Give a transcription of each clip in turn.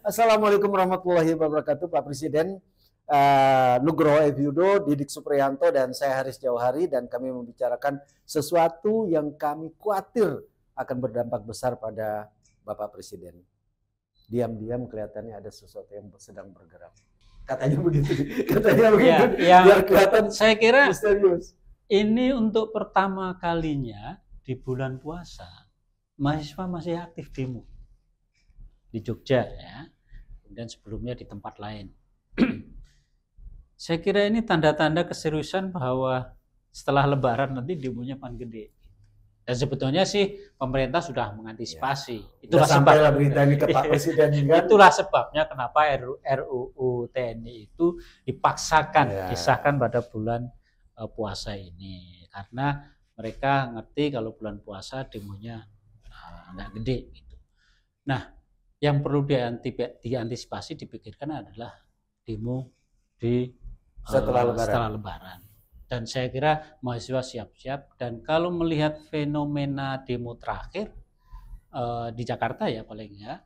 Assalamualaikum warahmatullahi wabarakatuh, Pak Presiden Nugroho Evyudo, Didik Supriyanto, dan saya Haris Jauhari, dan kami membicarakan sesuatu yang kami khawatir akan berdampak besar pada Bapak Presiden. Diam-diam kelihatannya ada sesuatu yang sedang bergerak. Katanya begitu. Katanya begitu. Biar kelihatan saya kira misterius. Ini untuk pertama kalinya di bulan puasa mahasiswa masih aktif demo di Jogja ya, dan sebelumnya di tempat lain. Saya kira ini tanda-tanda keseriusan bahwa setelah Lebaran nanti demonya paling gede. Dan sebetulnya sih pemerintah sudah mengantisipasi. Ya. Itulah sebabnya berita ini ke Pak Presiden kan? Itulah sebabnya kenapa RUU TNI itu dipaksakan disahkan pada bulan puasa ini, karena mereka ngerti kalau bulan puasa demonya nggak gede gitu. Nah, yang perlu diantisipasi, dipikirkan adalah demo di setelah Lebaran. Dan saya kira mahasiswa siap-siap, dan kalau melihat fenomena demo terakhir di Jakarta ya paling ya,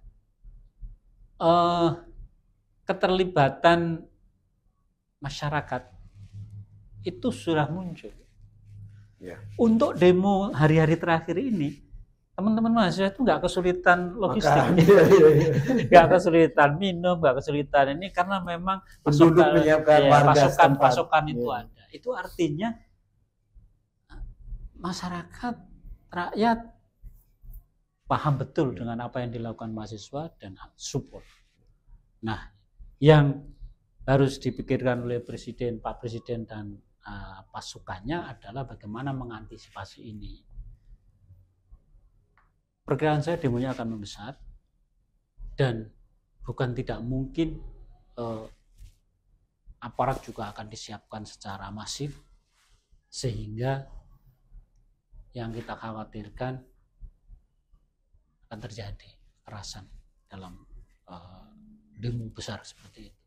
keterlibatan masyarakat itu sudah muncul. Ya. Untuk demo hari-hari terakhir ini, teman-teman mahasiswa itu nggak kesulitan logistik, nggak kesulitan minum, nggak kesulitan ini, karena memang pasokan itu ada. Itu artinya masyarakat, rakyat paham betul dengan apa yang dilakukan mahasiswa dan support. Nah, yang harus dipikirkan oleh Presiden, Pak Presiden dan pasukannya adalah bagaimana mengantisipasi ini. Perkiraan saya demonya akan membesar, dan bukan tidak mungkin aparat juga akan disiapkan secara masif, sehingga yang kita khawatirkan akan terjadi kekerasan dalam demo besar seperti itu.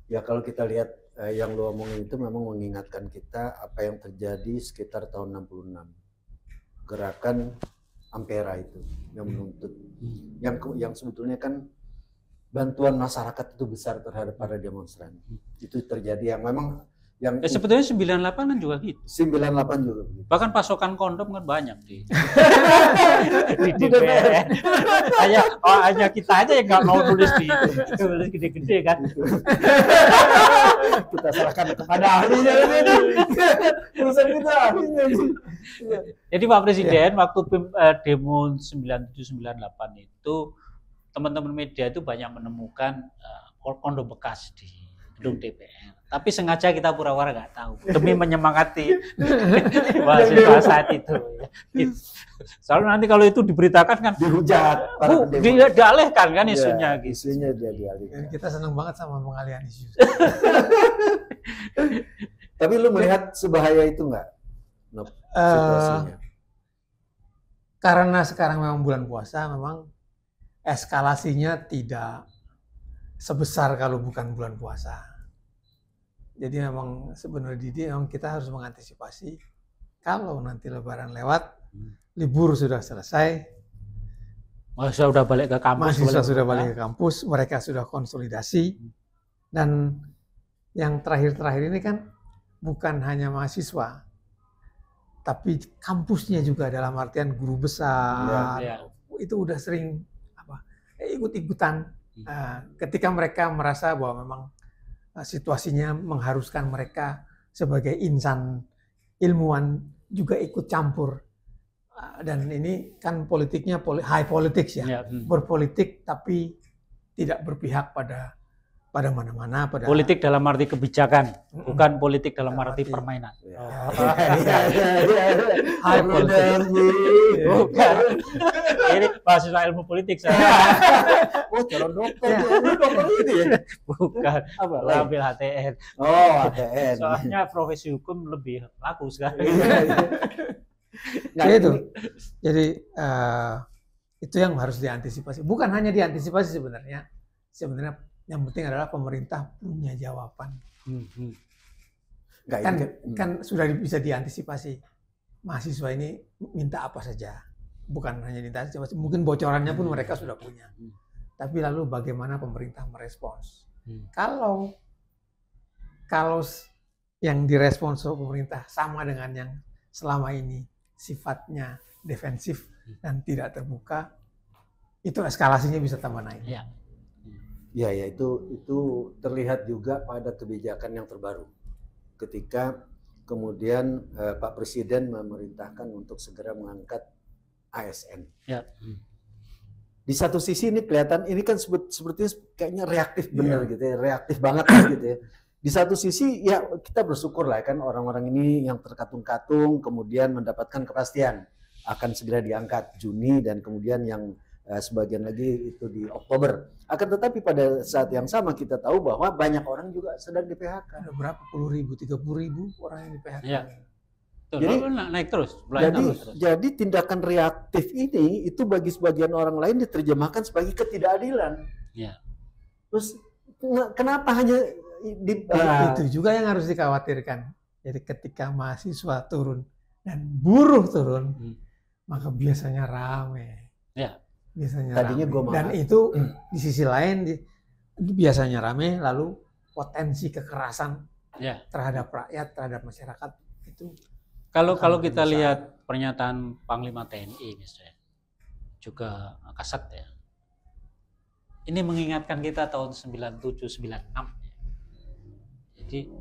Ya, kalau kita lihat yang lo omongin itu memang mengingatkan kita apa yang terjadi sekitar tahun 66. Gerakan Ampera itu yang menuntut. Yang sebetulnya kan bantuan masyarakat itu besar terhadap para demonstran. Itu terjadi yang memang yang sebetulnya 98 kan juga gitu. 98 juga begitu. Bahkan pasokan kondom kan banyak di DPR. Hanya kita aja yang nggak mau tulis tulis gede-gede kan. Kita serahkan kepada ahlinya ini. Urusan kita ahlinya. Jadi Pak Presiden waktu demo 9798 itu, teman-teman media itu banyak menemukan kondom bekas di gedung DPR. Tapi sengaja kita pura-pura nggak tahu demi menyemangati mahasiswa saat itu. Soalnya nanti kalau itu diberitakan kan dihujat, dialihkan kan isunya. Ya, isunya dia dialihkan. Kita senang banget sama pengalihan isu. Tapi lu melihat sebahaya itu nggak? Situasinya. Karena sekarang memang bulan puasa, memang eskalasinya tidak sebesar kalau bukan bulan puasa. Jadi memang sebenarnya memang kita harus mengantisipasi kalau nanti Lebaran lewat, libur sudah selesai, mahasiswa sudah balik ke kampus, mereka sudah konsolidasi, dan yang terakhir-terakhir ini kan bukan hanya mahasiswa, tapi kampusnya juga, dalam artian guru besar, itu udah sering ikut-ikutan ketika mereka merasa bahwa memang situasinya mengharuskan mereka sebagai insan ilmuwan juga ikut campur. Dan ini kan politiknya high politics ya, berpolitik tapi tidak berpihak pada mana-mana. Politik dalam arti kebijakan, bukan politik dalam arti permainan. High politics. Bukan. Ini mahasiswa ilmu politik saya. Oh, calon dokter itu ya? Bukan. Ambil HTN. Oh, HTN. Soalnya profesi hukum lebih laku sekarang. Nah, itu. Jadi itu yang harus diantisipasi. Bukan hanya diantisipasi sebenarnya. Sebenarnya yang penting adalah pemerintah punya jawaban. Kan sudah bisa diantisipasi. Mahasiswa ini minta apa saja. Bukan hanya minta, mungkin bocorannya pun mereka sudah punya. tapi lalu bagaimana pemerintah merespons. Kalau yang direspons oleh pemerintah sama dengan yang selama ini sifatnya defensif dan tidak terbuka, itu eskalasinya bisa tambah naik. Ya, itu terlihat juga pada kebijakan yang terbaru. Ketika kemudian Pak Presiden memerintahkan untuk segera mengangkat ASN. Ya. Di satu sisi ini kelihatan ini kan sepertinya kayaknya reaktif benar gitu ya, reaktif banget gitu ya. Di satu sisi ya kita bersyukur lah kan orang-orang ini yang terkatung-katung kemudian mendapatkan kepastian akan segera diangkat Juni dan kemudian yang sebagian lagi itu di Oktober. Akan tetapi pada saat yang sama kita tahu bahwa banyak orang juga sedang di PHK. Ada berapa puluh ribu, 30.000 orang yang di PHK. Ya. Jadi naik terus. Jadi tindakan reaktif ini itu bagi sebagian orang lain diterjemahkan sebagai ketidakadilan. Ya. Terus kenapa hanya itu juga yang harus dikhawatirkan. Jadi ketika mahasiswa turun dan buruh turun, maka biasanya rame. Ya. Biasanya tadinya rame. Dan itu di sisi lain biasanya rame, lalu potensi kekerasan terhadap rakyat, terhadap masyarakat itu. Kalau kita lihat pernyataan Panglima TNI misalnya, juga Kasat ya, ini mengingatkan kita tahun 97-96. Jadi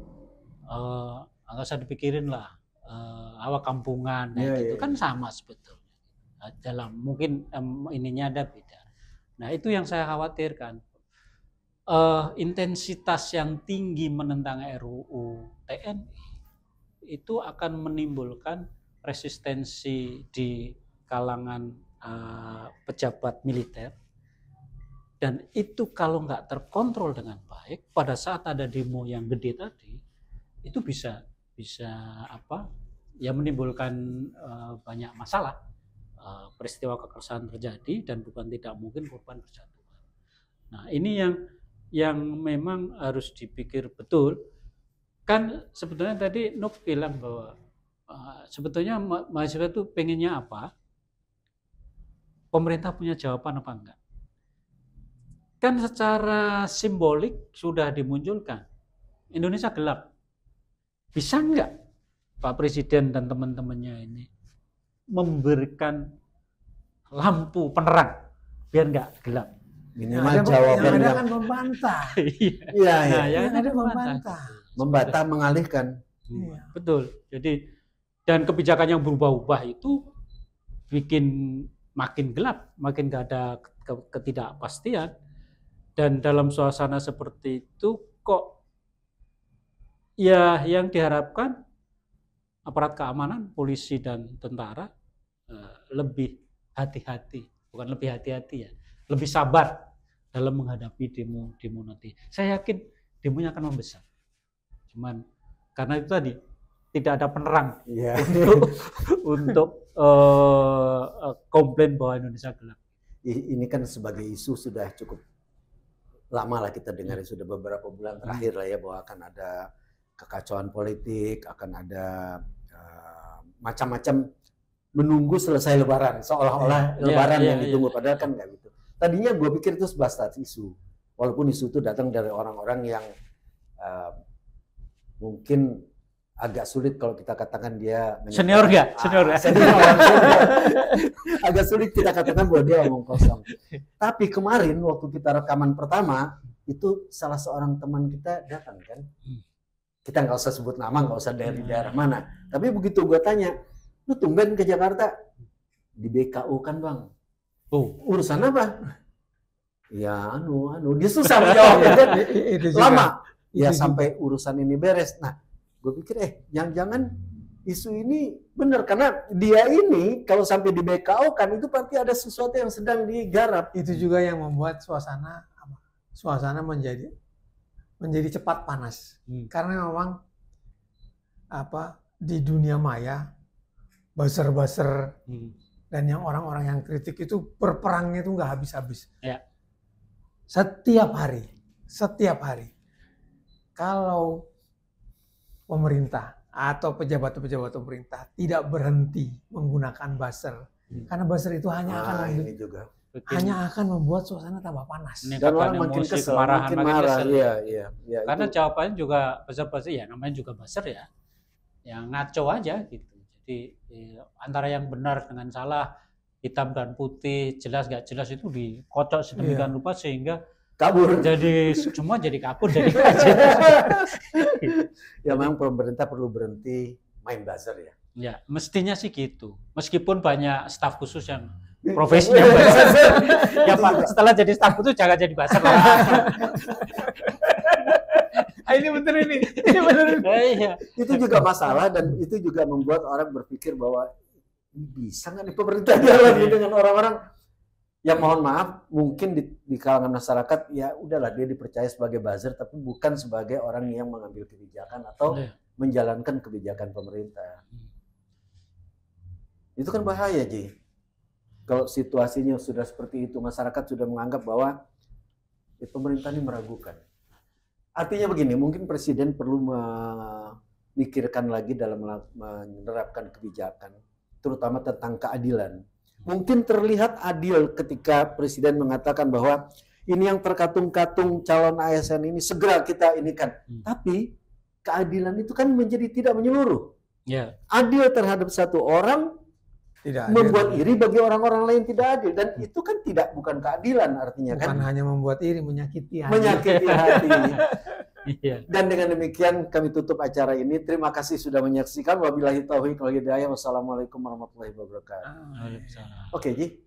nggak usah dipikirin lah, awak kampungan, itu kan sama sebetulnya. Dalam mungkin ininya ada beda. Nah itu yang saya khawatirkan, intensitas yang tinggi menentang RUU TNI itu akan menimbulkan resistensi di kalangan pejabat militer, dan itu kalau nggak terkontrol dengan baik pada saat ada demo yang gede tadi itu bisa menimbulkan banyak masalah. Peristiwa kekerasan terjadi dan bukan tidak mungkin korban berjatuhan. Nah ini yang memang harus dipikir betul. Kan sebetulnya tadi Nuk bilang bahwa sebetulnya mahasiswa itu pengennya apa? Pemerintah punya jawaban apa enggak? Kan secara simbolik sudah dimunculkan. Indonesia gelap. Bisa enggak Pak Presiden dan teman-temannya ini memberikan lampu penerang biar nggak gelap? Minimal jawaban yang ada kan membantah. Iya, yang ada membantah, mengalihkan. Betul. Jadi dan kebijakan yang berubah-ubah itu bikin makin gelap, makin nggak ada ketidakpastian. Dan dalam suasana seperti itu kok ya yang diharapkan aparat keamanan, polisi dan tentara lebih hati-hati, bukan lebih hati-hati ya, lebih sabar dalam menghadapi demo nanti. Saya yakin demonya akan membesar. Cuman karena itu tadi tidak ada penerang untuk komplain bahwa Indonesia gelap. Ini kan sebagai isu sudah cukup lama lah kita dengar, sudah beberapa bulan terakhir lah ya, bahwa akan ada kekacauan politik, akan ada macam-macam menunggu selesai Lebaran, seolah-olah Lebaran yang ditunggu, padahal kan nggak gitu. Tadinya gue pikir itu sebatas isu, walaupun isu itu datang dari orang-orang yang mungkin agak sulit kalau kita katakan dia senior nggak? Senior. Agak sulit kita katakan bahwa dia omong kosong. Tapi kemarin waktu kita rekaman pertama itu salah seorang teman kita datang kan. Kita nggak usah sebut nama, nggak usah dari daerah mana. Tapi begitu gue tanya, lu tumben ke Jakarta? Di BKU kan bang. Urusan apa? Ya dia susah menjawab. Lama. Ya sampai urusan ini beres. Nah, gue pikir jangan-jangan isu ini benar, karena dia ini kalau sampai di BKU kan itu pasti ada sesuatu yang sedang digarap. Itu juga yang membuat suasana menjadi cepat panas. Karena memang di dunia maya buzzer dan yang orang-orang yang kritik itu berperangnya itu nggak habis-habis. Ya. Setiap hari. Kalau pemerintah atau pejabat-pejabat pemerintah tidak berhenti menggunakan buzzer, karena buzzer itu hanya akan hanya akan membuat suasana tambah panas. Dan orang makin emosi, kesel, kemarahan, makin makin marah. kesel. Iya. Karena Itu. jawabannya juga buzzer-buzzer ya, namanya juga buzzer ya, yang ngaco aja gitu. Jadi antara yang benar dengan salah, hitam dan putih, jelas gak jelas itu dikocok sedemikian rupa sehingga kabur. Jadi semua jadi kabur, jadi gak jelas. Ya memang pemerintah perlu berhenti main buzzer ya. Ya, mestinya sih gitu. Meskipun banyak staf khusus yang profesinya buzzer. Ya Pak, setelah jadi staf khusus jangan jadi buzzer lah. Ini bener ini bener. Iya. Itu juga masalah dan itu juga membuat orang berpikir bahwa bisa nggak nih pemerintah jalan dengan orang-orang yang mohon maaf mungkin di kalangan masyarakat ya udahlah dia dipercaya sebagai buzzer tapi bukan sebagai orang yang mengambil kebijakan atau menjalankan kebijakan pemerintah. Itu kan bahaya, Ji. Kalau situasinya sudah seperti itu, masyarakat sudah menganggap bahwa pemerintah ini meragukan. Artinya begini, mungkin presiden perlu memikirkan lagi dalam menerapkan kebijakan, terutama tentang keadilan. Mungkin terlihat adil ketika presiden mengatakan bahwa ini yang terkatung-katung calon ASN ini segera kita inikan. Tapi keadilan itu kan menjadi tidak menyeluruh. Ya. Adil terhadap satu orang tidak membuat iri bagi orang-orang lain tidak adil, dan itu kan bukan keadilan artinya. Bukan kan hanya membuat iri, menyakiti hati. Menyakiti hati. Iya. Dan dengan demikian kami tutup acara ini. Terima kasih sudah menyaksikan. Wabillahi taufiq wal hidayah. Wassalamualaikum warahmatullahi wabarakatuh. Waalaikumsalam. Oke, Ji.